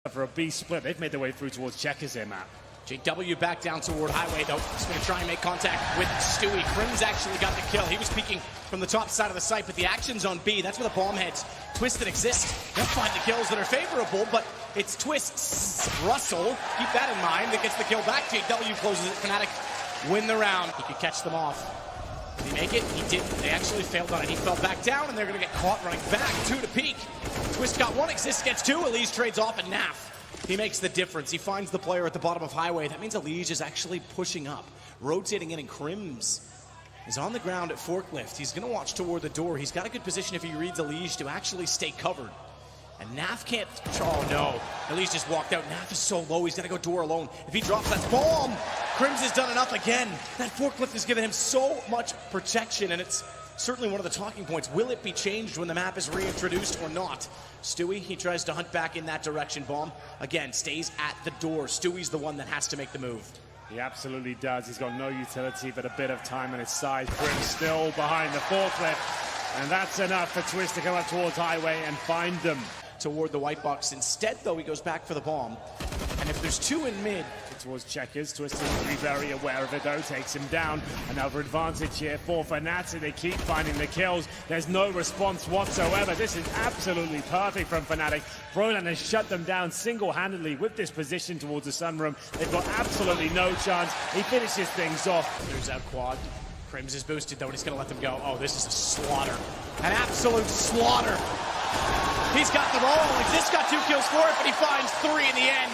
For a B split, they've made their way through towards checkers here, Matt. JW back down toward highway, though. He's going to try and make contact with Stewie. Crim's actually got the kill. He was peeking from the top side of the site, but the action's on B. That's where the bomb heads. Twist that exists. They'll find the kills that are favorable, but it's Twist's Russell. Keep that in mind. That gets the kill back. JW closes it. Fnatic win the round. He could catch them off. Did he make it? He didn't. They actually failed on it. He fell back down, and they're going to get caught running back. 2 to peak. Twist got 1. Exist gets 2. Elise trades off, and Naf. He makes the difference. He finds the player at the bottom of highway. That means Elige is actually pushing up, rotating in, and Crims is on the ground at forklift. He's going to watch toward the door. He's got a good position if he reads Elige to actually stay covered. And Naf can't. Oh no. Elige just walked out. Naf is so low. He's got to go door alone. If he drops that bomb, Crims has done enough again. That forklift has given him so much protection, and it's certainly one of the talking points. Will it be changed when the map is reintroduced or not? Stewie, he tries to hunt back in that direction. Bomb, again, stays at the door. Stewie's the one that has to make the move. He absolutely does. He's got no utility, but a bit of time on his side. Crim still behind the forklift. And that's enough for Twist to come up towards highway and find them. Toward the white box. Instead, though, he goes back for the bomb. And if there's 2 in mid, towards checkers. Twist is to be very aware of it, though. Takes him down. Another advantage here for Fnatic. They keep finding the kills. There's no response whatsoever. This is absolutely perfect from Fnatic. Brolan has shut them down single-handedly with this position towards the sunroom. They've got absolutely no chance. He finishes things off. There's out quad. Crims is boosted, though, and he's going to let them go. Oh, this is a slaughter. An absolute slaughter. He's got them all. Exist got 2 kills for it, but he finds 3 in the end.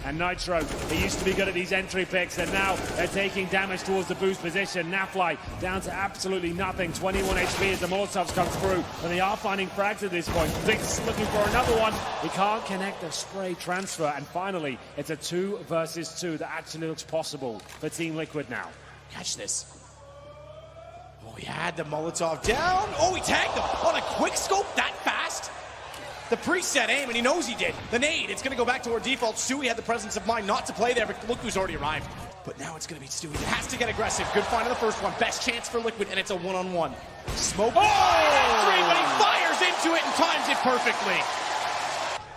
And Nitro, he used to be good at these entry picks, and now they're taking damage towards the boost position. Nafly down to absolutely nothing. 21 HP as the Molotovs come through, and they are finding frags at this point. Ziggs looking for another one. He can't connect the spray transfer, and finally, it's a 2 versus 2 that actually looks possible for Team Liquid now. Catch this. Oh, he had the Molotov down. Oh, he tagged him on a quick scope that fast. The preset aim, and he knows he did. The nade, it's going to go back to our default. Stewie had the presence of mind not to play there, but look who's already arrived. But now it's going to be Stewie. He has to get aggressive. Good find on the first one. Best chance for Liquid, and it's a one-on-one. Smoke. Oh! But he fires into it and times it perfectly.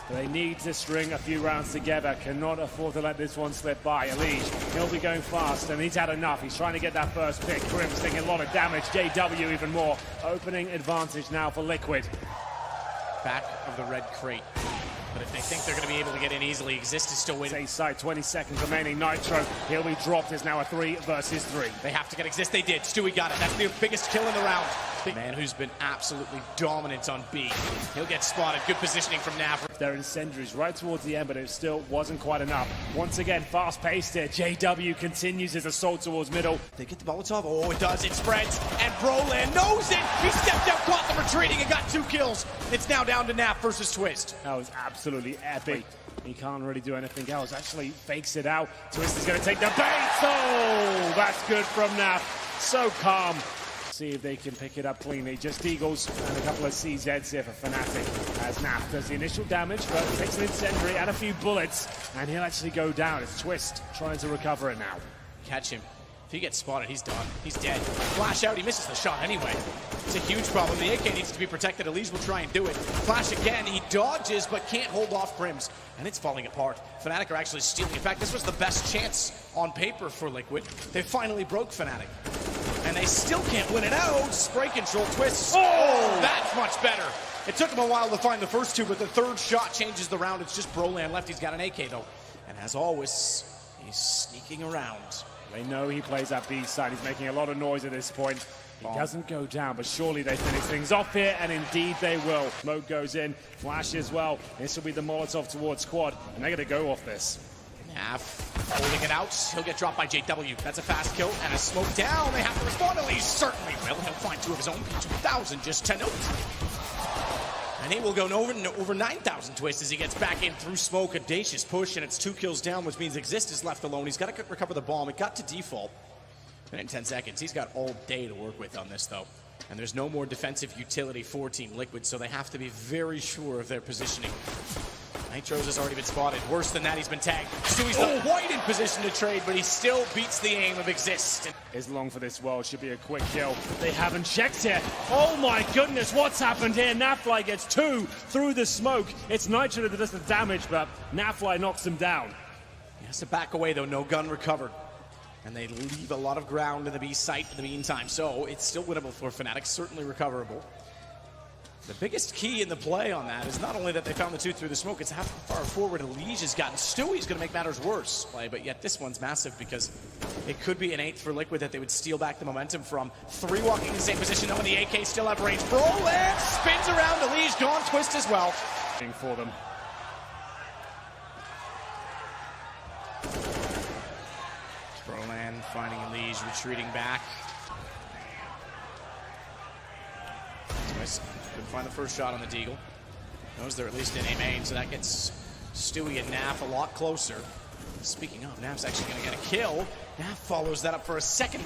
They need to string a few rounds together. Cannot afford to let this one slip by. Elige, he'll be going fast, and he's had enough. He's trying to get that first pick. Crim's taking a lot of damage. JW even more. Opening advantage now for Liquid. Back of the red crate. But if they think they're going to be able to get in easily, Exist is still waiting. Side, 20 seconds remaining. Nitro, he'll be dropped. It's now a 3 versus 3. They have to get Exist. They did. Stewie got it. That's the biggest kill in the round. Man who's been absolutely dominant on B. He'll get spotted. Good positioning from Nav. They're incendiaries right towards the end, but it still wasn't quite enough. Once again, fast-paced here. JW continues his assault towards middle. They get the Molotov. Oh, it does. It spreads. And Brolan knows it. He stepped out, caught them retreating, and got 2 kills. It's now down to Naf versus Twist. That was absolutely epic. He can't really do anything else. Actually fakes it out. Twist is going to take the bait. Oh, that's good from Naf. So calm. See if they can pick it up cleanly. Just Eagles and a couple of CZs here for Fnatic. As Naf does the initial damage, but takes an incendiary and a few bullets, and he'll actually go down. It's Twist trying to recover it now. Catch him. If he gets spotted, he's done. He's dead. Flash out, he misses the shot anyway. It's a huge problem. The AK needs to be protected. Elise will try and do it. Flash again, he dodges, but can't hold off Crims. And it's falling apart. Fnatic are actually stealing. In fact, this was the best chance on paper for Liquid. They finally broke Fnatic. And they still can't win it out. Spray control, Twist. Oh, that's much better. It took him a while to find the first 2, but the 3rd shot changes the round. It's just Brolan left. He's got an AK, though. And as always, he's sneaking around. They know he plays that B side. He's making a lot of noise at this point. He doesn't go down, but surely they finish things off here, and indeed they will. Smoke goes in, Flash as well. This will be the Molotov towards Quad, and they're going to go off this. Naf holding it out. He'll get dropped by JW. That's a fast kill, and a smoke down. They have to respond. He certainly will. He'll find 2 of his own. 2,000 just to note. And he will go over 9,000 Twist as he gets back in through smoke. Audacious push, and it's 2 kills down, which means Exist is left alone. He's got to recover the bomb. It got to default. And in 10 seconds, he's got all day to work with on this, though. And there's no more defensive utility for Team Liquid, so they have to be very sure of their positioning. Nitro's has already been spotted. Worse than that, he's been tagged. Stewie's not quite in position to trade, but he still beats the aim of Exist. Is long for this world, should be a quick kill. They haven't checked it. Oh my goodness, what's happened here? Nafly gets 2 through the smoke. It's Nitro that does the damage, but Nafly knocks him down. He has to back away though, no gun recovered. And they leave a lot of ground in the B site in the meantime, so it's still winnable for Fnatic, certainly recoverable. The biggest key in the play on that is not only that they found the 2 through the smoke, it's how far forward Elige has gotten. Stewie's going to make matters worse, play, but yet this one's massive because it could be an 8th for Liquid that they would steal back the momentum from. 3 walking in the same position, though, and the AK still have range. Broland spins around, Elige gone, Twist as well. For them. Broland finding Elige, retreating back. Twist couldn't find the first shot on the Deagle. Knows they're at least in A main, so that gets Stewie and Naf a lot closer. Speaking of, Naf's actually going to get a kill. Naf follows that up for a second.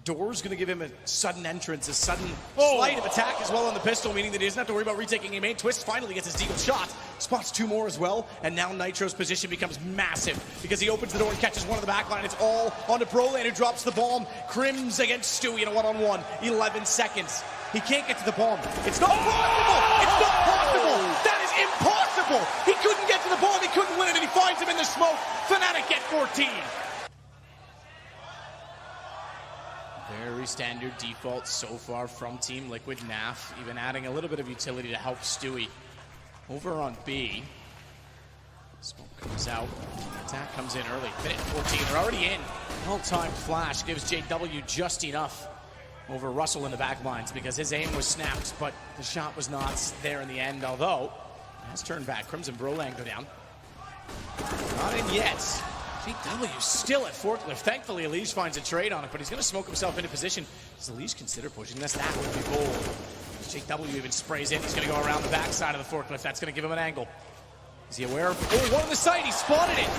Door's going to give him a sudden entrance, a sudden sleight of attack as well on the pistol, meaning that he doesn't have to worry about retaking A main. Twist finally gets his Deagle shot, spots 2 more as well, and now Nitro's position becomes massive because he opens the door and catches one of the backline. It's all onto Broland, who drops the bomb. Crims against Stewie in a one-on-one. 11 seconds. He can't get to the bomb. It's not possible! It's not possible! That is impossible! He couldn't get to the bomb, he couldn't win it, and he finds him in the smoke. Fnatic get 14. Very standard default so far from Team Liquid. Naf even adding a little bit of utility to help Stewie. Over on B. Smoke comes out. Attack comes in early. Minute 14. They're already in. All-time flash gives JW just enough over Russell in the back lines because his aim was snapped, but the shot was not there in the end, although it has turned back. Crimson Broland go down. Not in yet. JW still at forklift. Thankfully, Elige finds a trade on it, but he's going to smoke himself into position. Does Elige consider pushing this? That would be bold. JW even sprays in. He's going to go around the backside of the forklift. That's going to give him an angle. Is he aware of? Oh, one on the side. He spotted it.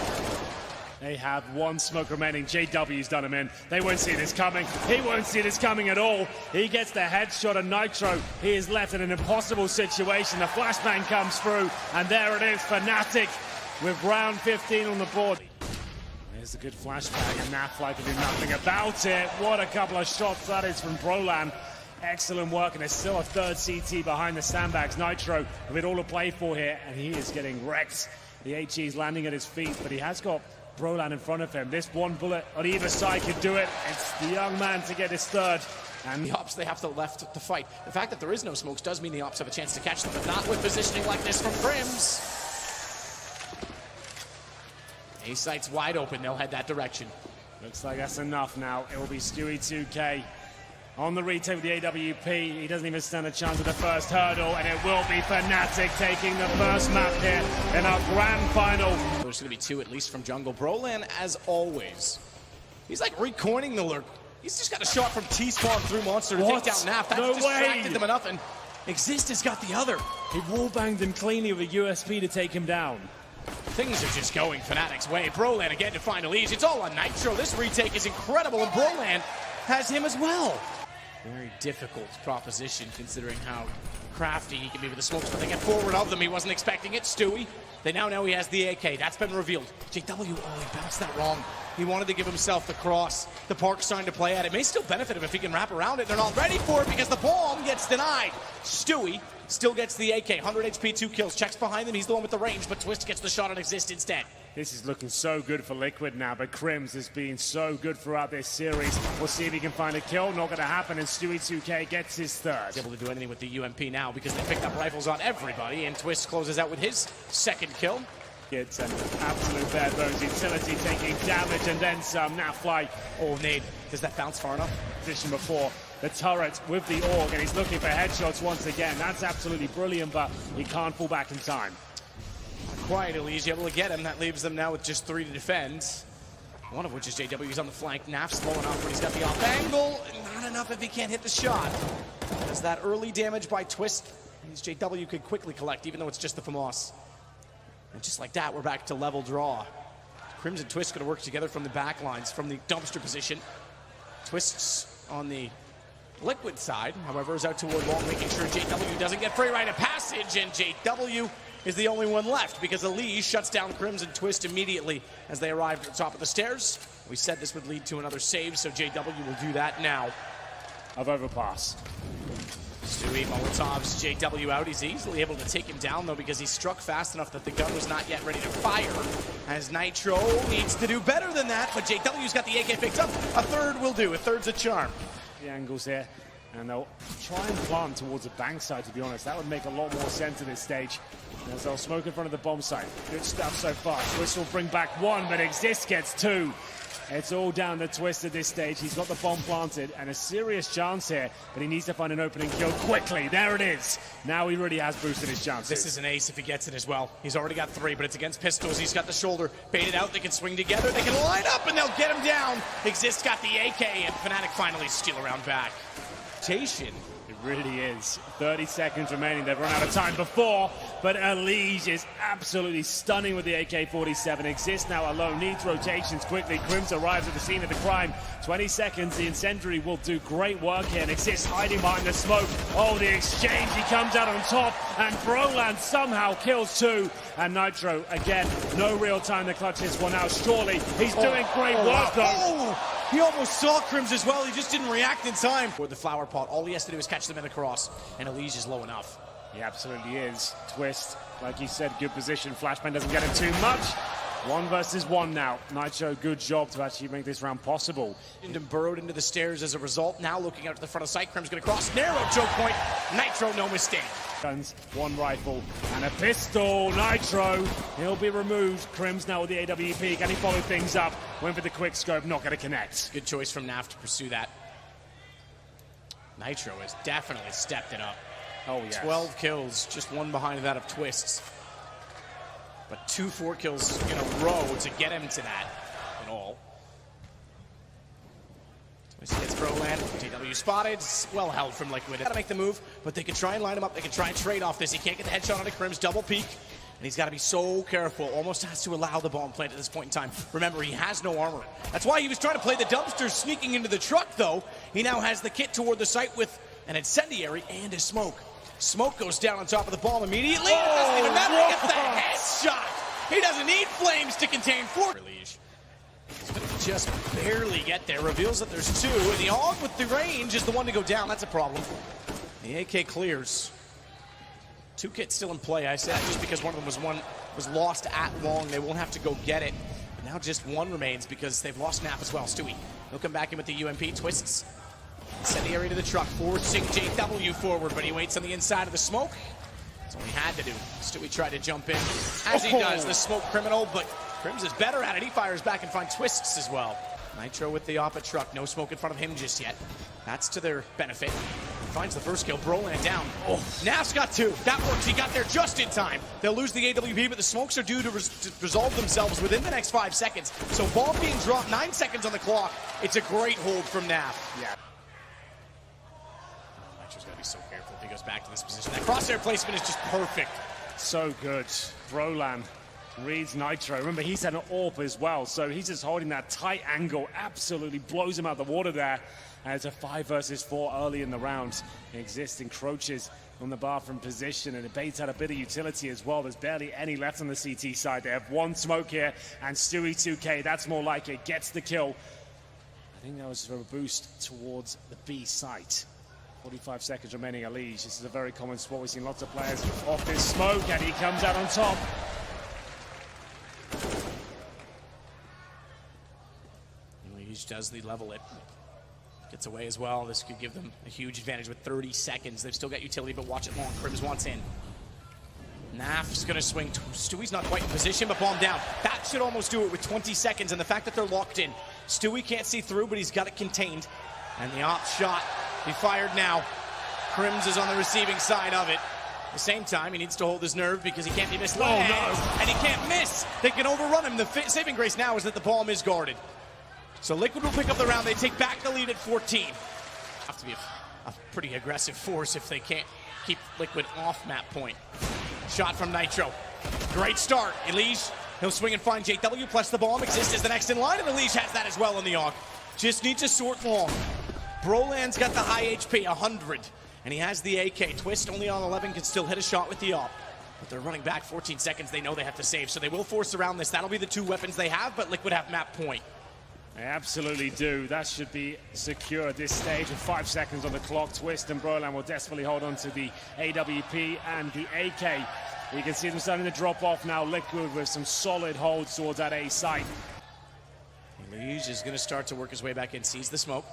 They have 1 smoke remaining. JW's done him in. They won't see this coming. He won't see this coming at all. He gets the headshot of Nitro. He is left in an impossible situation. The flashbang comes through, and there it is, Fnatic with round 15 on the board. There's a good flashbang, and Nafly can do nothing about it. What a couple of shots that is from Broland. Excellent work, and there's still a 3rd CT behind the sandbags. Nitro with it all to play for here, and he is getting wrecked. The HE is landing at his feet, but he has got Broland in front of him. This one bullet on either side could do it. It's the young man to get his 3rd. And the Ops, they have to left to fight. The fact that there is no smokes does mean the Ops have a chance to catch them, but not with positioning like this from Crims. A site's wide open. They'll head that direction. Looks like that's enough now. It will be Stewie 2K on the retake with the AWP. He doesn't even stand a chance at the first hurdle, and it will be Fnatic taking the first map here in our grand final. There's going to be 2 at least from jungle. Broland, as always, he's like recoining the lurk. He's just got a shot from T-spawn through Monster to take down Naf. That's No distracted way. them enough, and Exist has got the other. He wallbanged him cleanly with a USP to take him down. Things are just going Fnatic's way. Broland again to find Elige. It's all on Nitro. This retake is incredible, and Broland has him as well. Very difficult proposition considering how crafty he can be with the smokes, but they get forward of them. He wasn't expecting it. Stewie, they now know he has the AK. That's been revealed. JW, oh, he bounced that wrong. He wanted to give himself the cross. The Park's trying to play at it. May still benefit him if he can wrap around it. They're not ready for it because the bomb gets denied. Stewie still gets the AK. 100 HP, 2 kills. Checks behind him. He's the one with the range, but Twist gets the shot on Exist instead. This is looking so good for Liquid now, but Crims has been so good throughout this series. We'll see if he can find a kill. Not going to happen, and Stewie 2K gets his 3rd. He's able to do anything with the UMP now because they picked up rifles on everybody, and Twist closes out with his 2nd kill. It's an absolute bare bones utility taking damage and then some. Nafly, Oh, nade. Does that bounce far enough? position before the turret with the AUG, and he's looking for headshots once again. That's absolutely brilliant, but he can't fall back in time. Quite Elige able to get him. That leaves them now with just 3 to defend. One of which is JW. He's on the flank. Naf's low enough, but he's got the off angle. Not enough if he can't hit the shot. Does that early damage by Twist means JW could quickly collect, even though it's just the FAMAS. And just like that, we're back to level draw. Crims and Twist going to work together from the back lines, from the dumpster position. Twist's on the Liquid side, however, is out toward long, making sure JW doesn't get free rite of passage, and JW is the only one left because Elise shuts down Crimson Twist immediately as they arrive at the top of the stairs. We said this would lead to another save, so JW will do that now. Of overpass. Stewie Molotov's JW out. He's easily able to take him down, though, because he struck fast enough that the gun was not yet ready to fire. As Nitro needs to do better than that, but JW's got the AK picked up. A third will do. A third's a charm. The angles here, and they'll try and plant towards the bank side, to be honest. That would make a lot more sense at this stage. As they'll smoke in front of the bomb site. Good stuff so far. Twist will bring back one, but Exist gets two. It's all down to Twist at this stage. He's got the bomb planted and a serious chance here, but he needs to find an opening kill quickly. There it is. Now he really has boosted his chances. This is an ace if he gets it as well. He's already got three, but it's against pistols. He's got the shoulder baited out. They can swing together. They can line up, and they'll get him down. Exist got the AK, and Fnatic finally steal around back. Rotation. It really is. 30 seconds remaining. They've run out of time before, but Elige is absolutely stunning with the AK-47. Exist now alone, needs rotations quickly. Crims arrives at the scene of the crime. 20 seconds, the incendiary will do great work here, and Exist hiding behind the smoke. Oh, the exchange, he comes out on top, and Broland somehow kills two. And Nitro, again, no real time to clutch this one out. Surely, he's doing great work, though. Oh! He almost saw Crims as well. He just didn't react in time. For the flower pot, all he has to do is catch them in the cross, and Elige is low enough. He absolutely is. Twist, like he said, good position. Flashbang doesn't get him too much. 1 versus 1 now. Nitro, good job to actually make this round possible. And burrowed into the stairs as a result. Now looking out to the front of the site. Crims going to cross. Narrow choke point. Nitro, no mistake. Guns, 1 rifle, and a pistol. Nitro, he'll be removed. Crims now with the AWP. Can he follow things up? Went for the quick scope, not going to connect. Good choice from NAF to pursue that. Nitro has definitely stepped it up. Oh, yes. 12 kills, just one behind that of Twists. But 2 4 kills in a row to get him to that at all. Twist gets Broland. JW spotted. Well held from Liquid. Gotta make the move, but they can try and line him up. They can try and trade off this. He can't get the headshot on a Crims. Double peek. And he's got to be so careful. Almost has to allow the bomb plant at this point in time. Remember, he has no armor. That's why he was trying to play the dumpster, sneaking into the truck, though. He now has the kit toward the site with an incendiary and a smoke. Smoke goes down on top of the bomb immediately. It doesn't even matter. He gets the headshot. He doesn't need flames to contain 4. He's going to just barely get there. Reveals that there's 2. And the AUG with the range is the one to go down. That's a problem. The AK clears. 2 kits still in play. I said just because one of them was lost at long, they won't have to go get it. But now just 1 remains because they've lost Nap as well. Stewie, he'll come back in with the UMP. Twists. Incendiary to the truck, forcing JW forward, but he waits on the inside of the smoke. That's all he had to do. Stewie tried to jump in, as he does, the smoke criminal, but Crims is better at it. He fires back and finds Twists as well. Nitro with the oppa truck, no smoke in front of him just yet. That's to their benefit. Finds the first kill, Broland down. Oh, Naf's got 2. That works, he got there just in time. They'll lose the AWP, but the smokes are due to resolve themselves within the next 5 seconds. So bomb being dropped, 9 seconds on the clock. It's a great hold from Naf. Yeah. Nitro's got to be so careful if he goes back to this position. That crosshair placement is just perfect. So good. Broland reads Nitro. Remember, he's had an AWP as well, so he's just holding that tight angle. Absolutely blows him out the water there. And it's a 5 versus 4 early in the round. Exist encroaches on the bar from position, and it baits out a bit of utility as well. There's barely any left on the CT side. They have 1 smoke here, and Stewie 2K, that's more like it, gets the kill. I think that was for a boost towards the B site. 45 seconds remaining, Elige. This is a very common spot. We've seen lots of players off this smoke, and he comes out on top. Elige does the level it. Gets away as well. This could give them a huge advantage with 30 seconds. They've still got utility, but watch it long. Crims wants in. Naf's going to swing. Stewie's not quite in position, but bomb down. That should almost do it with 20 seconds, and the fact that they're locked in. Stewie can't see through, but he's got it contained. And the op shot, he fired now. Crims is on the receiving side of it. At the same time, he needs to hold his nerve because he can't be misled. Oh, no. And he can't miss. They can overrun him. The saving grace now is that the bomb is guarded. So Liquid will pick up the round. They take back the lead at 14. Have to be a pretty aggressive force if they can't keep Liquid off map point. Shot from Nitro. Great start. Elige, he'll swing and find JW, plus the bomb. Exist is the next in line, and Elige has that as well on the AUG. Just needs to sort long. Broland's got the high HP, 100. And he has the AK. Twist only on 11, can still hit a shot with the AWP. But they're running back 14 seconds. They know they have to save, so they will force around this. That'll be the two weapons they have, but Liquid have map point. They absolutely do. That should be secure at this stage with 5 seconds on the clock. Twist and Brolan will desperately hold on to the AWP and the AK. You can see them starting to drop off now. Liquid with some solid holds towards that A site. Elige is going to start to work his way back in, sees the smoke.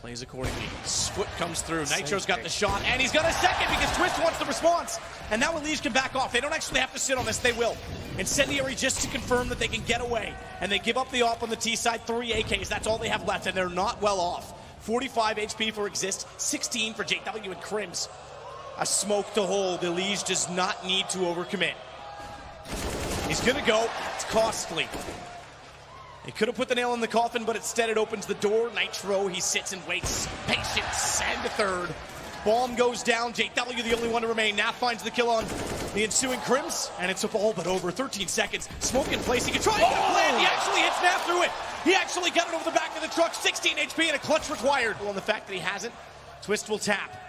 Plays accordingly. Foot comes through. Nitro's got the shot, and he's got a second because Twist wants the response. And now Elige can back off. They don't actually have to sit on this. They will. Incendiary just to confirm that they can get away. And they give up the op on the T side. 3 AKs. That's all they have left, and they're not well off. 45 HP for Exist, 16 for JW and Crims. A smoke to hold. Elige does not need to overcommit. He's going to go. It's costly. He could have put the nail in the coffin, but instead it opens the door. Nitro, he sits and waits. Patience, and a third. Bomb goes down. JW, the only one to remain. Naf finds the kill on the ensuing Crims, and it's all but over. 13 seconds. Smoke in place. He can try and get a plan. He actually hits Naf through it. He actually got it over the back of the truck. 16 HP and a clutch required. Well, on the fact that he hasn't, Twist will tap.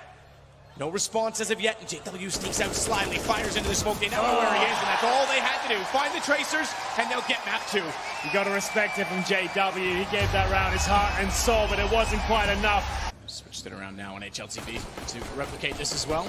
No response as of yet, and JW sneaks out slyly, fires into the smoke. They know where he is, and that's all they had to do. Find the tracers, and they'll get map 2. You got to respect it from JW. He gave that round his heart and soul, but it wasn't quite enough. Switched it around now on HLTV to replicate this as well.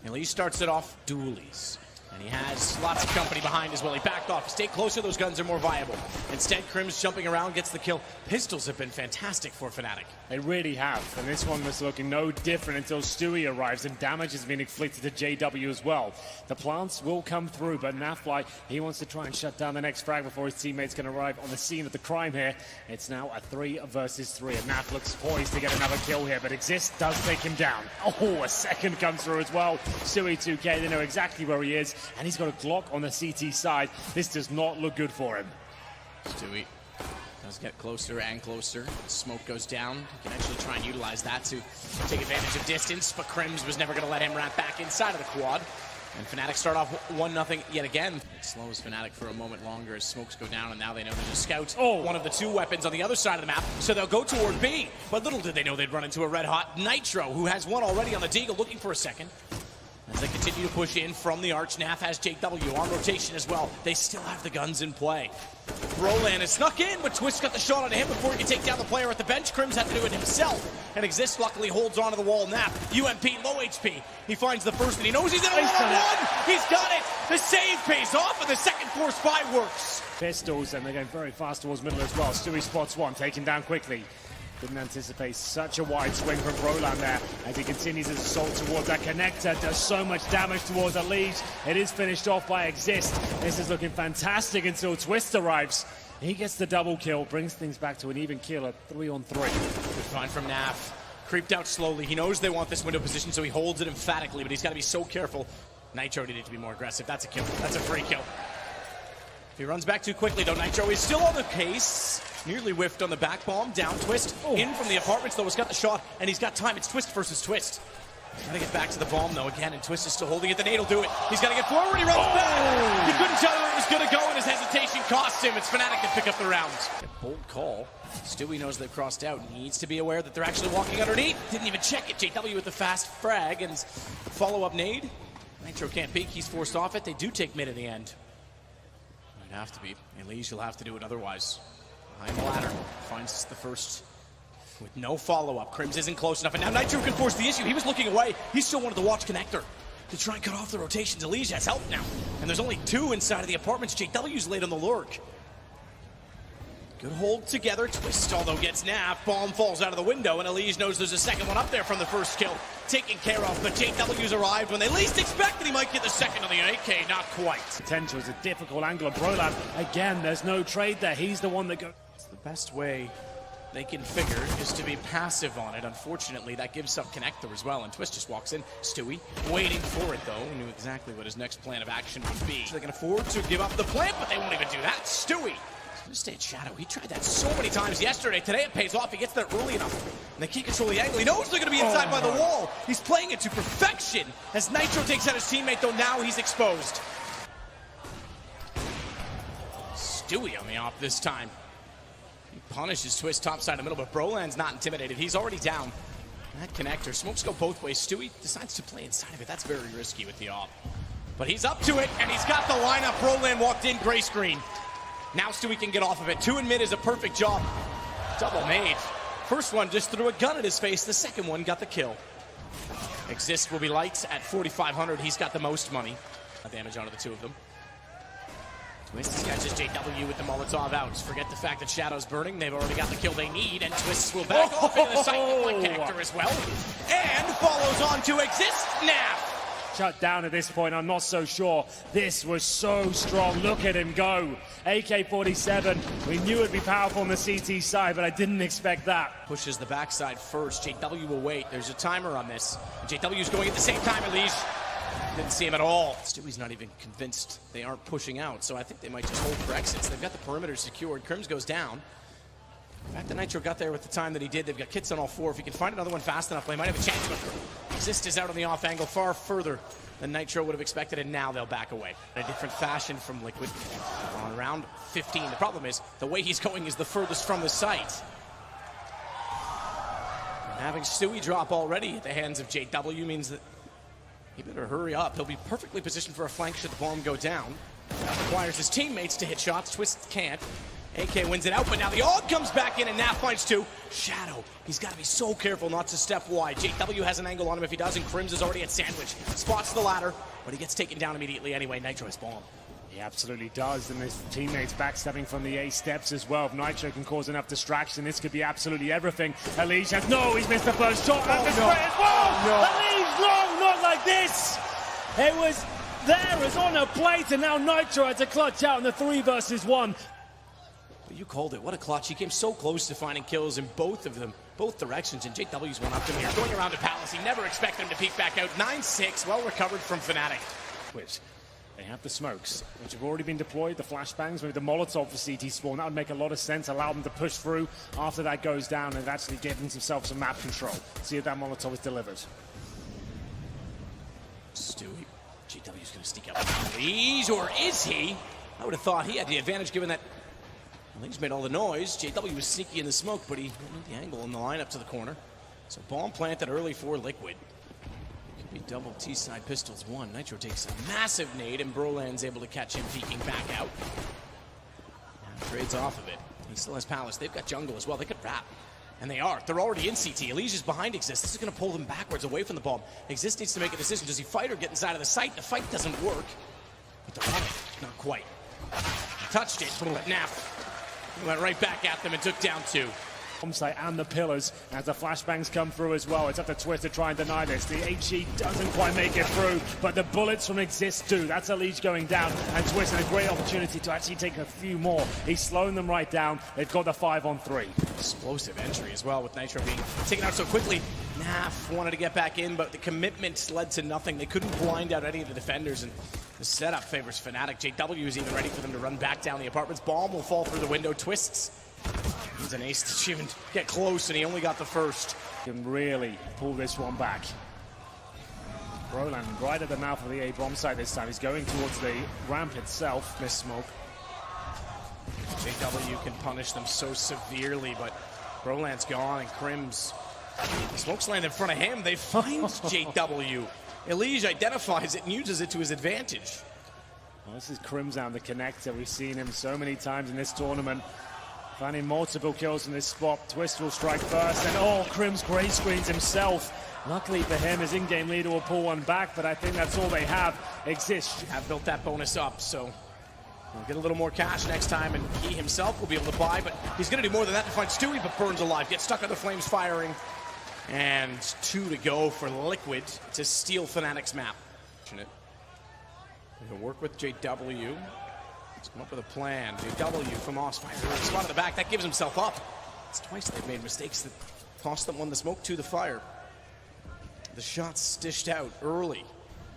Elige starts it off dualies. And he has lots of company behind as well. He backed off. Stay closer, those guns are more viable. Instead, Crims jumping around, gets the kill. Pistols have been fantastic for Fnatic. They really have, and this one was looking no different until Stewie arrives, and damage has been inflicted to JW as well. The plants will come through, but Nafly, he wants to try and shut down the next frag before his teammates can arrive on the scene of the crime here. It's now a 3 versus 3, and Naf looks poised to get another kill here, but Exist does take him down. Oh, a second comes through as well. Stewie 2K, they know exactly where he is, and he's got a Glock on the CT side. This does not look good for him. Stewie does get closer and closer. Smoke goes down. He can actually try and utilize that to take advantage of distance, but Crims was never going to let him wrap back inside of the quad. And Fnatic start off 1-0 yet again. It slows Fnatic for a moment longer as smokes go down, and now they know there's a scout. Oh, one of the 2 weapons on the other side of the map, so they'll go toward B. But little did they know they'd run into a red-hot Nitro, who has one already on the Deagle, looking for a second. As they continue to push in from the arch, Naf has JW on rotation as well. They still have the guns in play. Brolan is snuck in, but Twist got the shot on him before he could take down the player at the bench. Crims had to do it himself, and Exist luckily holds onto the wall. Naf, UMP, low HP. He finds the first, and he knows he's in a one-on-one. He's got it. The save pays off, and the second force buy works. Pistols, and they're going very fast towards middle as well. Stewie spots one, taken down quickly. Didn't anticipate such a wide swing from Brolan there as he continues his assault towards that connector. Does so much damage towards Elige. It is finished off by Exist. This is looking fantastic until Twist arrives. He gets the double kill, brings things back to an even kill at 3-on-3. Good find from Naf. Creeped out slowly. He knows they want this window position, so he holds it emphatically, but he's got to be so careful. Nitro needed to be more aggressive. That's a kill. That's a free kill. If he runs back too quickly, though, Nitro is still on the case. Nearly whiffed on the back bomb. Down Twist. In from the apartments, though. He's got the shot, and he's got time. It's Twist versus Twist. Got to get back to the bomb, though, again, and Twist is still holding it. The nade will do it. He's got to get forward. He runs back. He couldn't tell where it was going to go, and his hesitation cost him. It's Fnatic that pick up the rounds. Bold call. Stewie knows they've crossed out. He needs to be aware that they're actually walking underneath. Didn't even check it. JW with the fast frag and follow-up nade. Nitro can't peek. He's forced off it. They do take mid in the end. Might have to be. Elige will have to do it otherwise. Behind the ladder. Finds the first with no follow-up. Crims isn't close enough, and now Nitro can force the issue. He was looking away. He still wanted to watch connector to try and cut off the rotations. Elige has help now. And there's only 2 inside of the apartments. JW's late on the lurk. Good hold together. Twist, although, gets Naf. Bomb falls out of the window, and Elige knows there's a second one up there from the first kill. Taken care of, but JW's arrived when they least expected he might get the second on the AK. Not quite. Potential is a difficult angle, and Brolan, again, there's no trade there. He's the one that goes. It's the best way they can figure is to be passive on it. Unfortunately, that gives up connector as well, and Twist just walks in. Stewie waiting for it, though. He knew exactly what his next plan of action would be. So they can afford to give up the plant, but they won't even do that. Stewie gonna stay in shadow. He tried that so many times yesterday. Today it pays off. He gets there early enough. And they can't control the angle. He knows they're gonna be inside by the wall. He's playing it to perfection. As Nitro takes out his teammate, though, now he's exposed. Stewie on the op this time. He punishes Twist top side of the middle, but Brolan's not intimidated. He's already down. That connector, smokes go both ways. Stewie decides to play inside of it. That's very risky with the op. But he's up to it, and he's got the lineup. Roland walked in, gray screen. Now Stewie can get off of it. 2 in mid is a perfect job. Double made. First one just threw a gun at his face. The second one got the kill. Exist will be lights at 4,500. He's got the most money. Damage onto the two of them. Twist catches JW with the Molotov out. Forget the fact that Shadow's burning. They've already got the kill they need, and Twists will back off into the site with connector as well. And follows on to Exist now. Shut down at this point, I'm not so sure. This was so strong. Look at him go. AK-47, we knew it'd be powerful on the CT side, but I didn't expect that. Pushes the backside first. JW will wait. There's a timer on this. JW's going at the same time, Elise. Didn't see him at all. Stewie's not even convinced they aren't pushing out, so I think they might just hold for exits. They've got the perimeter secured. Crims goes down. In fact, the Nitro got there with the time that he did. They've got kits on all four. If he can find another one fast enough, they might have a chance. But Exist is out on the off angle far further than Nitro would have expected, and now they'll back away. In a different fashion from Liquid on round 15. The problem is, the way he's going is the furthest from the site. And having Stewie drop already at the hands of JW means that he better hurry up. He'll be perfectly positioned for a flank should the bomb go down. That requires his teammates to hit shots. Twist can't. AK wins it out, but now the AUG comes back in, and Naf finds two. Shadow, he's got to be so careful not to step wide. JW has an angle on him if he does, and Crims is already at sandwich. Spots the ladder, but he gets taken down immediately anyway. Nitro has bomb. He absolutely does, and his teammates backstabbing from the A steps as well. If Nitro can cause enough distraction, this could be absolutely everything. Elige has, no, he's missed the first shot. Elige, no, not like this. It was there, it was on a plate, and now Nitro had to clutch out in the 3 versus 1. You called it. What a clutch. He came so close to finding kills in both of them, both directions, and JW's one up to him here. Going around to Palace. He never expected him to peek back out. 9-6, well recovered from Fnatic. Which they have the smokes, which have already been deployed, the flashbangs, maybe the Molotov for CT spawn. That would make a lot of sense, allow them to push through after that goes down and actually give themselves some map control. See if that Molotov is delivered. Stewie. JW's going to sneak out with Elige, or is he? I would have thought he had the advantage given that He's made all the noise. JW was sneaky in the smoke, but he knew the angle in the line up to the corner. So bomb planted early for Liquid. Could be double T-side pistols one. Nitro takes a massive nade, and Broland's able to catch him peeking back out. Now trades off of it. He still has Palace. They've got jungle as well. They could wrap. And they are. They're already in CT. Elige is behind Exist. This is going to pull them backwards away from the bomb. Exist needs to make a decision. Does he fight or get inside of the site? The fight doesn't work. But they're on it. Not quite. He touched it, but Naf went right back at them and took down 2. Site and the pillars as the flashbangs come through as well. It's up to Twist to try and deny this. The HE doesn't quite make it through, but the bullets from Exist do. That's Elige going down, and Twist has a great opportunity to actually take a few more. He's slowing them right down. They've got the 5-on-3. Explosive entry as well with Nitro being taken out so quickly. Naf wanted to get back in, but the commitment led to nothing. They couldn't blind out any of the defenders, and the setup favors Fnatic. JW is even ready for them to run back down the apartments. Bomb will fall through the window. Twists. He's an ace to even get close, and he only got the first. Can really pull this one back. Roland right at the mouth of the A bomb site this time. He's going towards the ramp itself. Miss smoke. JW can punish them so severely, but Roland's gone, and Crims. The smoke's landed in front of him. They find JW. Elige identifies it and uses it to his advantage. Well, this is Crims down the connector. We've seen him so many times in this tournament. Finding multiple kills in this spot. Twist will strike first, and Crims gray screens himself. Luckily for him, his in-game leader will pull one back, but I think that's all they have. Exist. Have built that bonus up, so he'll get a little more cash next time, and he himself will be able to buy, but he's going to do more than that to find Stewie, but burns alive. Gets stuck on the flames firing, and 2 to go for Liquid to steal Fnatic's map. He'll work with JW. Let's come up with a plan. JW from Osfire. Spot in the back. That gives himself up. It's twice they've made mistakes that cost them one the smoke, 2 the fire. The shots dished out early.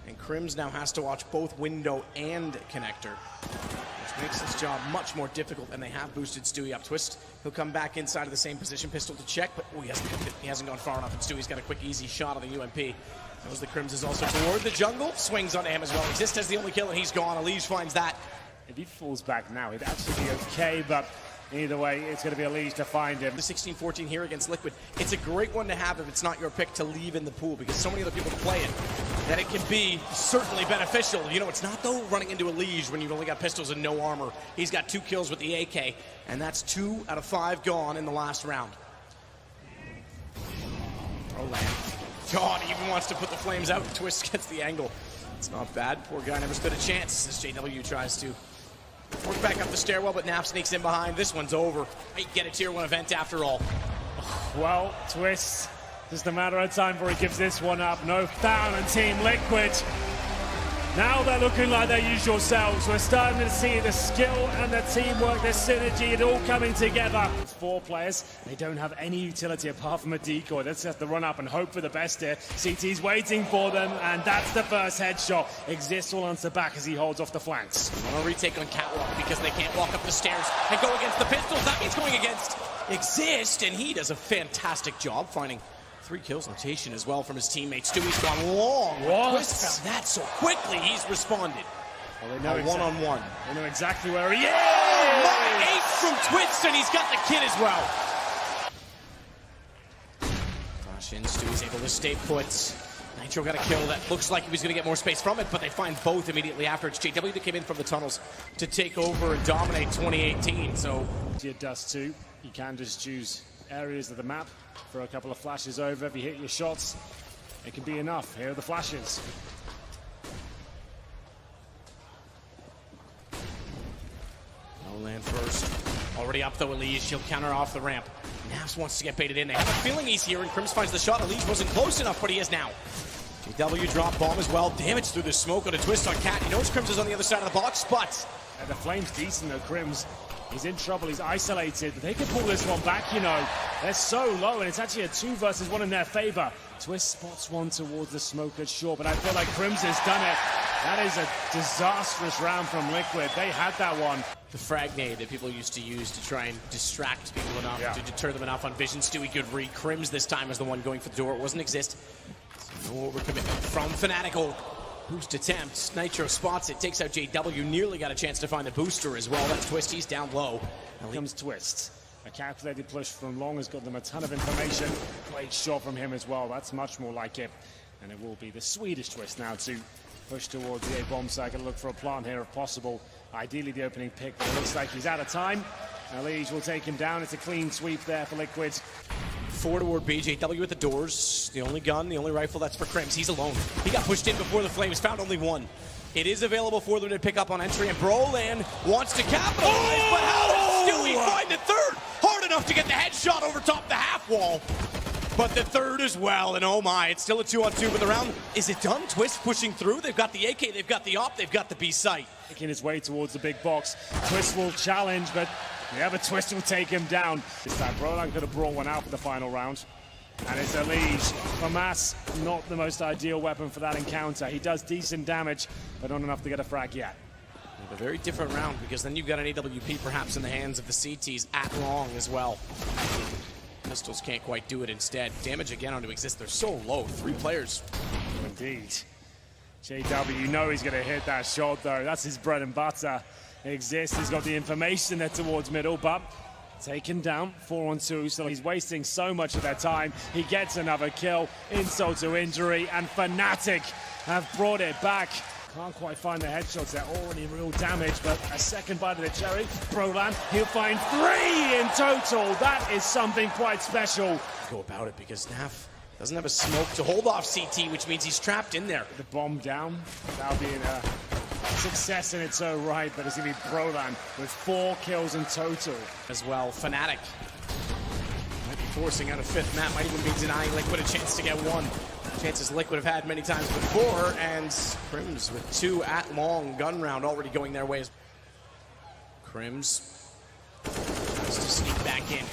And Crims now has to watch both window and connector, which makes this job much more difficult, and they have boosted Stewie up. Twist, he'll come back inside of the same position. Pistol to check, but he hasn't gone far enough, and Stewie's got a quick, easy shot on the UMP. Knows the Crims is also toward the jungle. Swings onto him as well. Exist has the only kill, and he's gone. Elige finds that. If he falls back now, it'd actually be okay, but Either way, it's going to be a lead to find him. The 16-14 here against Liquid. It's a great one to have if it's not your pick to leave in the pool, because so many other people play it that it can be certainly beneficial. You know, it's not though running into a Liege when you've only got pistols and no armor. He's got 2 kills with the AK, and that's 2 out of 5 gone in the last round. God, he even wants to put the flames out. Twist gets the angle. It's not bad. Poor guy never stood a chance as JW tries to work back up the stairwell, but Nap sneaks in behind. This one's over. Might get a tier 1 event after all. Well, Twist, just a matter of time before he gives this one up. No foul on Team Liquid. Now they're looking like their usual selves. We're starting to see the skill and the teamwork, the synergy, it all coming together. 4 players, they don't have any utility apart from a decoy. They just have to run up and hope for the best here. CT's waiting for them, and that's the first headshot. Exist will answer back as he holds off the flanks. A retake on Catwalk because they can't walk up the stairs and go against the pistols. That means going against Exist, and he does a fantastic job finding 3 kills rotation as well from his teammates. Stewie's gone long. Twist found that so quickly. He's responded. Well, they know one-on-one. They know exactly where he is. Oh, my ace from Twist, and he's got the kid as well. Flash in. Stewie's able to stay put. Nitro got a kill that looks like he was going to get more space from it, but they find both immediately after. It's JW that came in from the tunnels to take over and dominate 2018. So it does too. You can just choose areas of the map for a couple of flashes over. If you hit your shots, it can be enough. Here are the flashes. No land first. Already up though, Elise. She'll counter off the ramp. Navs wants to get baited in. They have a feeling he's here, and Crims finds the shot. Elise wasn't close enough, but he is now. JW drop bomb as well. Damage through the smoke on a twist on Cat. He knows Crims is on the other side of the box, but the flame's decent though. Crims, he's in trouble. He's isolated. But they can pull this one back, you know. They're so low, and it's actually a 2 versus 1 in their favor. Twist spots one towards the smoker, sure, but I feel like Crims has done it. That is a disastrous round from Liquid. They had that one. The frag nade that people used to use to try and distract people enough, to deter them enough on vision. Stewie good read. Crims this time is the one going for the door. It wasn't Exist. No overcommitment from Fanatical. Boost attempt. Nitro spots it, takes out JW. Nearly got a chance to find the booster as well. That's Twist. He's down low. Here comes Twist. A calculated push from Long has got them a ton of information. Great shot from him as well. That's much more like it. And it will be the Swedish Twist now to push towards the A-bomb site. Going to look for a plant here if possible. Ideally the opening pick, but it looks like he's out of time. Elige will take him down. It's a clean sweep there for Liquid. 4 toward BJW at the doors. The only gun, the only rifle, that's for Crims. He's alone. He got pushed in before the flames, found only 1. It is available for them to pick up on entry, and Brolan wants to capitalize, but how does Stewie find the 3rd? Hard enough to get the headshot over top the half wall. But the 3rd as well, and oh my, it's still a 2-on-2, but the round, is it done? Twist pushing through. They've got the AK, they've got the op, they've got the B site. Making his way towards the big box. Twist will challenge, but the other Twist will take him down. This time, Brolan could have brought one out for the final round. And it's Elige. FAMAS, not the most ideal weapon for that encounter. He does decent damage, but not enough to get a frag yet. A very different round, because then you've got an AWP perhaps in the hands of the CTs at long as well. Pistols can't quite do it instead. Damage again onto Exist. They're so low. 3 players. Indeed. JW, you know he's going to hit that shot, though. That's his bread and butter. Exist, he's got the information there towards middle, but taken down 4-on-2, so he's wasting so much of their time. He gets another kill, insult to injury, and Fnatic have brought it back. Can't quite find the headshots, they're already real damage, but a second bite of the cherry. Brolan, he'll find 3 in total. That is something quite special. Go about it, because Naf doesn't have a smoke to hold off CT, which means he's trapped in there. The bomb down, that'll be a success in its own right, but it's going to be Brolan with 4 kills in total. As well, Fnatic might be forcing out a 5th map, might even be denying Liquid a chance to get 1. Chances Liquid have had many times before, and Crims with 2 at long. Gun round already going their ways. Crims tries to sneak back in.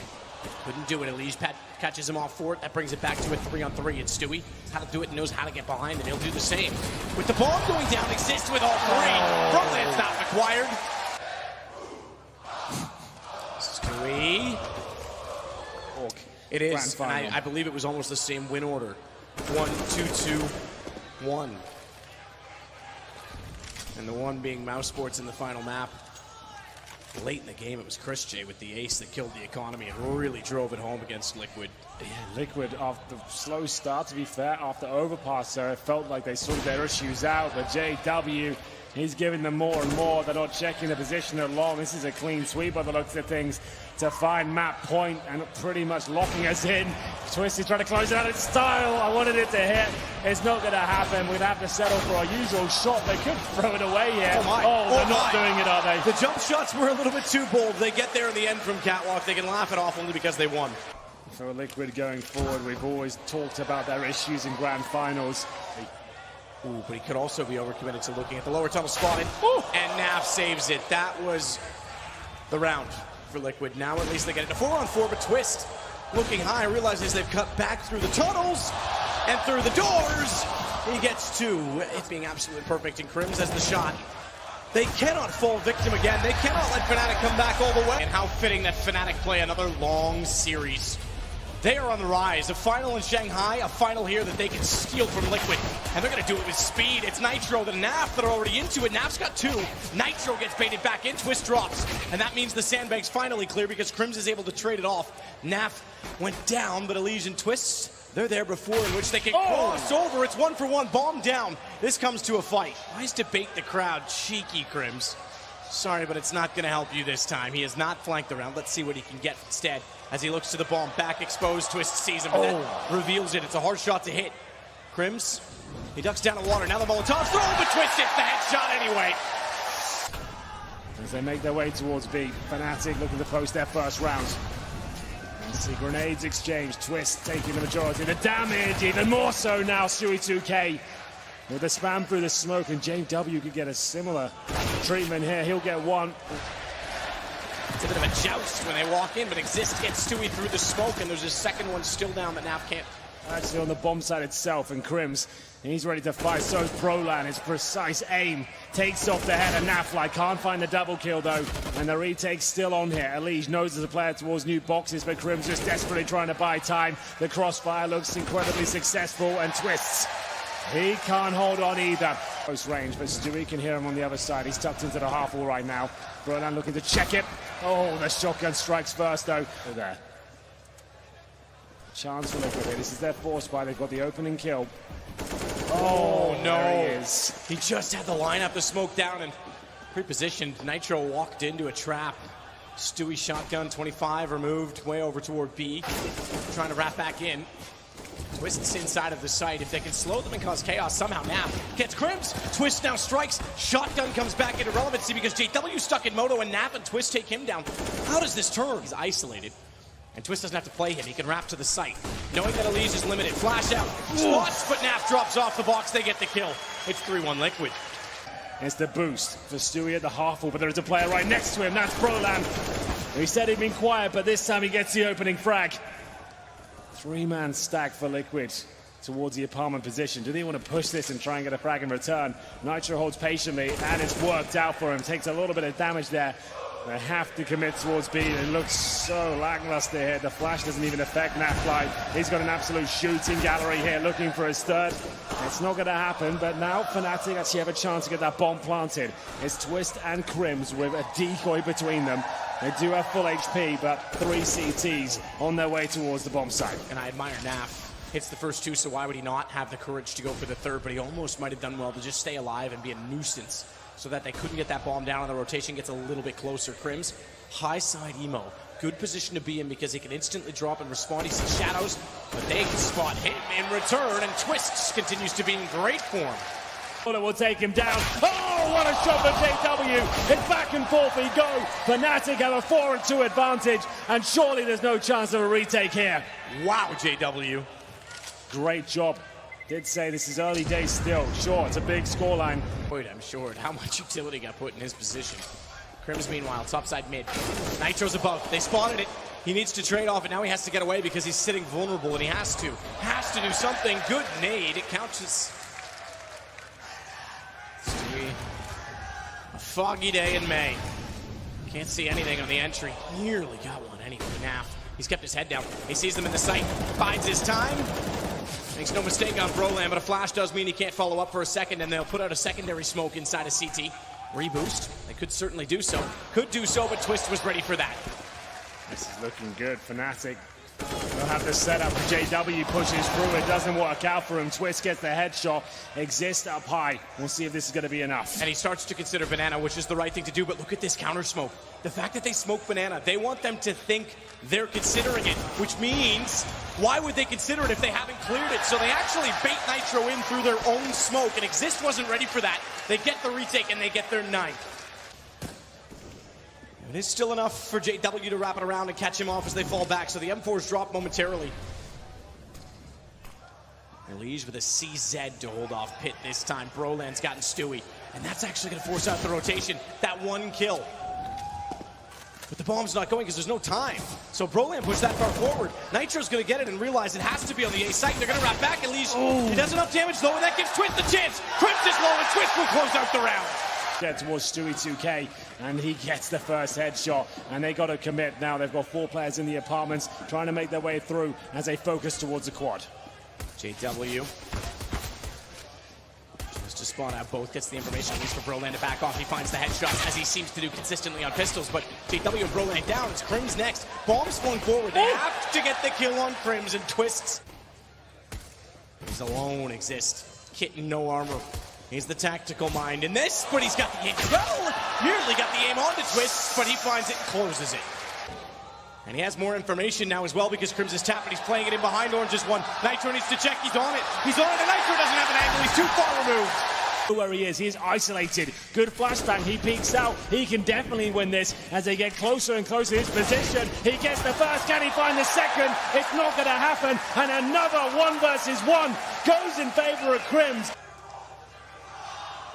Couldn't do it. Elige catches him off for it. That brings it back to a 3-on-3. It's Stewie. How to do it, knows how to get behind, and he'll do the same. With the bomb going down, Exists with all 3. Brolan's not required. Stewie. It is, and I believe it was almost the same win order. 1-2-2-1. And the 1 being Mouse Sports in the final map. Late in the game, it was Chris J with the ace that killed the economy and really drove it home against Liquid. Yeah, Liquid, after the slow start, to be fair, after overpass there, it felt like they sorted their issues out, but JW, he's giving them more and more. They're not checking the position at long. This is a clean sweep by the looks of things to find map point and pretty much locking us in. Twisted trying to close it out in style. I wanted it to hit. It's not going to happen. We'd have to settle for our usual shot. They could throw it away here. They're not doing it, are they? The jump shots were a little bit too bold. They get there in the end from Catwalk. They can laugh it off only because they won. For Liquid going forward, we've always talked about their issues in grand finals. Ooh, but he could also be overcommitted to looking at the lower tunnel spot, and Nav saves it. That was the round for Liquid. Now at least they get it to 4-on-4, but Twist looking high, realizes they've cut back through the tunnels and through the doors. He gets two. It's being absolutely perfect, and Crims has the shot. They cannot fall victim again. They cannot let Fnatic come back all the way. And how fitting that Fnatic play another long series. They are on the rise. A final in Shanghai, a final here that they can steal from Liquid. And they're going to do it with speed. It's Nitro, the Naf that are already into it. Naf's got two. Nitro gets baited back in. Twist drops. And that means the sandbag's finally clear because Crims is able to trade it off. Naf went down, but Elysian Twists, they're there before, in which they can cross over. It's 1-for-1. Bomb down. This comes to a fight. Tries to bait the crowd. Cheeky Crims. Sorry, but it's not going to help you this time. He is not flanked around. Let's see what he can get instead. As he looks to the bomb, back exposed, Twist sees him, but that reveals it. It's a hard shot to hit. Crims, he ducks down the water. Now the Molotov throw, but Twist hits the headshot anyway. As they make their way towards B, Fnatic looking to post their first round. And see grenades exchanged. Twist taking the majority of the damage, even more so now. Stewie 2K with the spam through the smoke, and JW could get a similar treatment here. He'll get one. It's a bit of a joust when they walk in, but Exist gets Stewie through the smoke, and there's a second one still down that Naf can't. Actually on the bomb side itself, and Crims, he's ready to fight. So is Prolan. His precise aim takes off the head of Nafly. Can't find the double kill though, and the retake's still on here. Elige knows there's a player towards new boxes, but Crims just desperately trying to buy time. The crossfire looks incredibly successful, and Twists, he can't hold on either. Close range, but Stewie can hear him on the other side. He's tucked into the half wall right now. Prolan looking to check it. Oh, the shotgun strikes first though. There. Chance for Liquid here. This is their force buy. They've got the opening kill. Oh, no. There he is. He just had the lineup to smoke down and pre-positioned. Nitro walked into a trap. Stewie shotgun, 25 removed, way over toward B. Trying to wrap back in. Twists inside of the site. If they can slow them and cause chaos, somehow Naf gets Crims. Twist now strikes. Shotgun comes back into relevancy because JW stuck in Moto, and Naf and Twist take him down. How does this turn? He's isolated. And Twist doesn't have to play him. He can wrap to the site. Knowing that Elise is limited. Flash out. Spots, but Naf drops off the box. They get the kill. It's 3-1 Liquid. It's the boost for Stewie at the half wall, but there is a player right next to him. That's Prolan. He said he'd been quiet, but this time he gets the opening frag. Three-man stack for Liquid towards the apartment position. Do they want to push this and try and get a frag in return? Nitro holds patiently, and it's worked out for him. Takes a little bit of damage there. They have to commit towards B. It looks so lackluster here. The flash doesn't even affect Nafly. He's got an absolute shooting gallery here looking for his third. It's not going to happen, but now Fnatic actually have a chance to get that bomb planted. It's Twist and Crims with a decoy between them. They do have full HP, but 3 CTs on their way towards the bomb site. And I admire Naf. Hits the first two, so why would he not have the courage to go for the third? But he almost might have done well to just stay alive and be a nuisance so that they couldn't get that bomb down, and the rotation gets a little bit closer. Crims, high side emo. Good position to be in because he can instantly drop and respond. He sees shadows, but they can spot him in return, and Twists continues to be in great form. It will take him down. Oh, what a shot for JW. It's back and forth we go. Fnatic have a 4-2 advantage, and surely there's no chance of a retake here. Wow, JW. Great job. Did say this is early days still. Sure, it's a big scoreline. Wait, I'm short. How much utility got put in his position? Crims, meanwhile, topside mid. Nitro's above. They spotted it. He needs to trade off, and now he has to get away because he's sitting vulnerable, and he has to. Has to do something. Good nade. It counts as a foggy day in May. Can't see anything on the entry. Nearly got one anyway. Naf. He's kept his head down. He sees them in the sight. Bides his time. Makes no mistake on Prolan, but a flash does mean he can't follow up for a second, and they'll put out a secondary smoke inside of CT. Reboost. They could certainly do so. Could do so, but Twist was ready for that. This is looking good. Fnatic, they'll have the setup. JW pushes through. It doesn't work out for him. Twist gets the headshot. Exist up high. We'll see if this is going to be enough. And he starts to consider Banana, which is the right thing to do. But look at this counter smoke. The fact that they smoke Banana, they want them to think they're considering it, which means why would they consider it if they haven't cleared it? So they actually bait Nitro in through their own smoke, and Exist wasn't ready for that. They get the retake, and they get their 9th. It is still enough for JW to wrap it around and catch him off as they fall back, so the M4s drop momentarily. Elige with a CZ to hold off Pit this time. Broland's gotten Stewie, and that's actually going to force out the rotation. That 1 kill. But the bomb's not going because there's no time. So Broland pushed that far forward. Nitro's going to get it and realize it has to be on the A site. They're going to wrap back. Elige, he does enough damage though, and that gives Twist the chance. Crimps is low, and Twist will close out the round. Get towards Stewie 2K, and he gets the first headshot, and they got to commit now. They've got 4 players in the apartments trying to make their way through as they focus towards the quad. JW tries to spawn out both, gets the information at least for Broland to back off. He finds the headshots as he seems to do consistently on pistols, but JW and Broland down. It's Crims next. Bombs flung forward. They have to get the kill on Crims, and Twists. He's alone. Exist. Kit and no armor. He's the tactical mind in this, but he's got the aim as well. Nearly got the aim on the Twist, but he finds it and closes it. And he has more information now as well because Crims is tapped, but he's playing it in behind Orange's one. Nitro needs to check. He's on it. He's on it, and Nitro doesn't have an angle. He's too far removed. Where he is isolated. Good flashbang. He peeks out. He can definitely win this as they get closer and closer to his position. He gets the first. Can he find the second? It's not going to happen. And another 1 versus 1 goes in favor of Crims.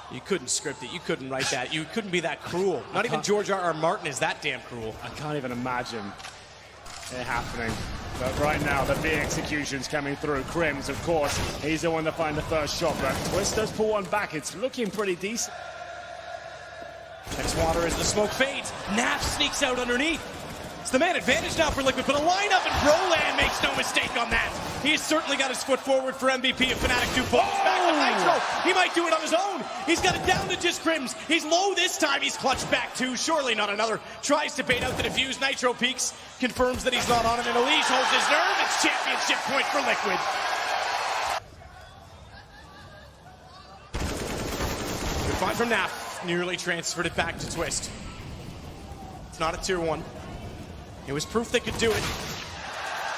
You couldn't script it. You couldn't write that. You couldn't be that cruel. Not even George R.R. Martin is that damn cruel. I can't even imagine it happening. But right now, the big execution's coming through. Crims, of course, he's the one to find the first shot. But Twist does pull one back. It's looking pretty decent. Checks water as the smoke fades. Naf sneaks out underneath. It's the man advantage now for Liquid, but a lineup, and Broland makes no mistake on that. He has certainly got his foot forward for MVP if Fnatic do balls back to Nitro. He might do it on his own. He's got it down to just Crims. He's low this time. He's clutched back too. Surely not another. Tries to bait out the defuse. Nitro peeks, confirms that he's not on it, and Elige holds his nerve. It's championship point for Liquid. Good find from Naf. Nearly transferred it back to Twist. It's not a tier 1. It was proof they could do it,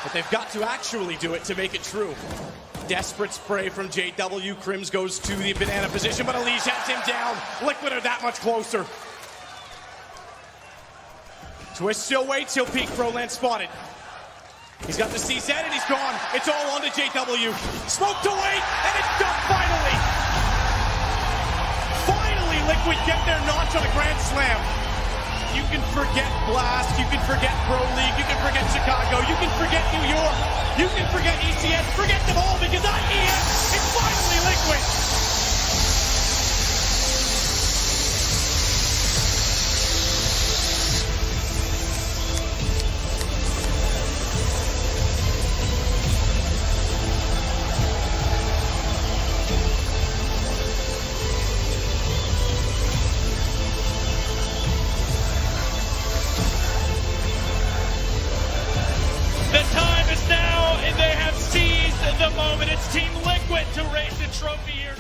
but they've got to actually do it to make it true. Desperate spray from JW. Crims goes to the banana position, but Elige has him down. Liquid are that much closer. Twist still waits. He'll peek. Broland spotted. He's got the CZ, and he's gone. It's all on to JW. Smoke to wait, and it's done finally. Finally, Liquid get their notch on a Grand Slam. You can forget Blast, you can forget Pro League, you can forget Chicago, you can forget New York, you can forget ECS, forget them all because IES is finally Liquid! The time is now, and they have seized the moment. It's Team Liquid to raise the trophy here.